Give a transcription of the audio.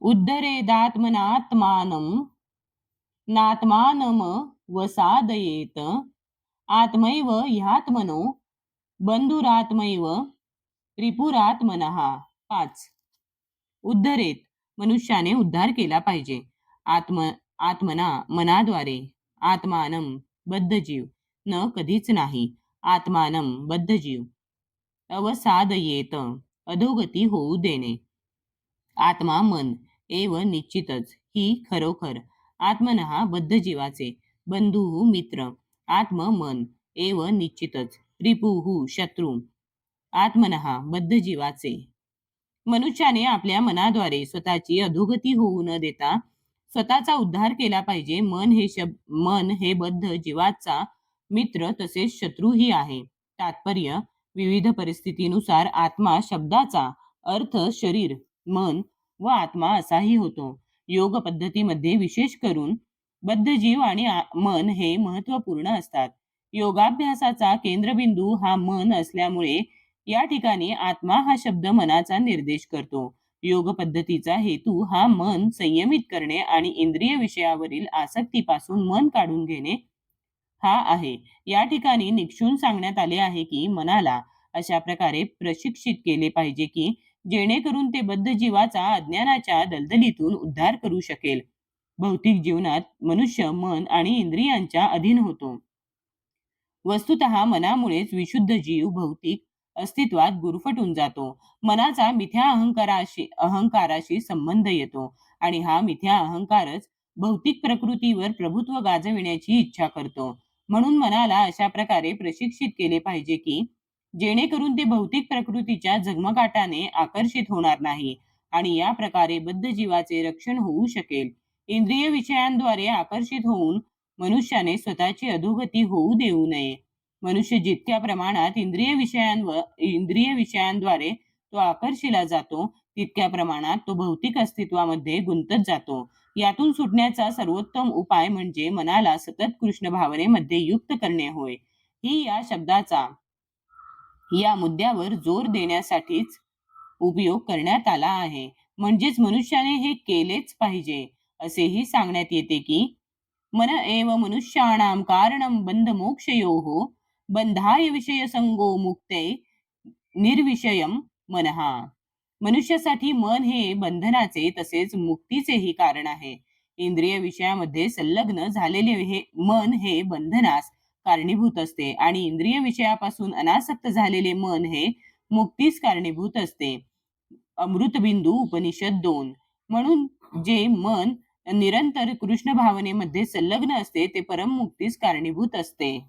उद्धरेदात्मनात्मानं नात्मानम वसादयेत आत्मैव ह्यात्मनो बंधुरात्मैव त्रिपुरात्मनः. 5. उद्धरेत मनुष्याने उद्धार केला पाहिजे. आत्मना मनाद्वारे, आत्मानं बद्धजीव, न कधीच नाही, आत्मानं बद्धजीव, अवसादयेत अधोगती होऊ देणे. आत्मा मन एव निश्चितच ही खरोखर आत्मनहा बद्धजीवाचे बंधू मित्र. आत्म मन एव निश्चितच रिपुहु शत्रू आत्मनहा बद्धजीवाचे. मनुष्याने आपल्या मनाद्वारे स्वतःची अधोगती होऊ न देता स्वतःचा उद्धार केला पाहिजे. मन हे बद्ध जीवाचा मित्र तसेच शत्रूही आहे. तात्पर्य: विविध परिस्थितीनुसार आत्मा शब्दाचा अर्थ शरीर, मन व आत्मा असाही होतो. योग पद्धतीमध्ये विशेष करून बद्धजीव आणि मन हे महत्वपूर्ण असतात. योगाभ्यासाचा केंद्रबिंदू हा मन असल्यामुळे या ठिकाणी आत्मा हा शब्द मनाचा निर्देश करतो. योग पद्धतीचा हेतू हा मन संयमित करणे आणि इंद्रिय विषयावरील आसक्तीपासून मन काढून घेणे हा आहे. या ठिकाणी निक्षून सांगण्यात आले आहे की मनाला अशा प्रकारे प्रशिक्षित केले पाहिजे की जेणेकरून ते बद्ध जीवाचा अज्ञानाच्या दलदलीतून उद्धार करू शकेल. भौतिक जीवनात मनुष्य मन आणि इंद्रियांच्या अधीन होतो. वस्तुतः मनामुळेच विशुद्ध जीव भौतिक अस्तित्वात गुरफटून जातो. मनाचा मिथ्या अहंकाराशी संबंध येतो आणि हा मिथ्या अहंकारच भौतिक प्रकृतीवर प्रभुत्व गाजविण्याची इच्छा करतो. म्हणून मनाला अशा प्रकारे प्रशिक्षित केले पाहिजे की जेणेकरून ते भौतिक प्रकृतीच्या झगमगाटाने आकर्षित होणार नाही आणि या प्रकारे बद्ध जीवाचे रक्षण होऊ शकेल. इंद्रिय विषयांद्वारे आकर्षित होऊन मनुष्याने स्वतःची अधोगती होऊ देऊ नये. मनुष्य जितक्या प्रमाणात इंद्रिय विषयांद्वारे तो आकर्षिला जातो तितक्या प्रमाणात तो भौतिक अस्तित्वामध्ये गुंतत जातो. यातून सुटण्याचा सर्वोत्तम उपाय म्हणजे मनाला सतत कृष्ण भावनेमध्ये युक्त करणे होय. ही या शब्दाचा या मुद्द्यावर जोर देण्यासाठीच उपयोग करण्यात आला आहे. म्हणजेच मनुष्याने हे केलेच पाहिजे. असेही सांगण्यात येते की मन एव मनुष्याणाम कारणं बंध मोक्षयोः बंधाय विषय संगो मुक्ते निर्विषयम मनहा. मनुष्यासाठी मन हे बंधनाचे तसेच मुक्तीचेही कारण आहे. इंद्रिय विषयामध्ये संलग्न झालेले हे मन हे बंधनास कारणीभूत असते आणि इंद्रिय विषयापासून अनासक्त झालेले मन हे मुक्तीस कारणीभूत असते. अमृतबिंदू उपनिषद 2. म्हणून जे मन निरंतर कृष्ण भावनेमध्ये संलग्न असते ते परम मुक्तीस कारणीभूत असते.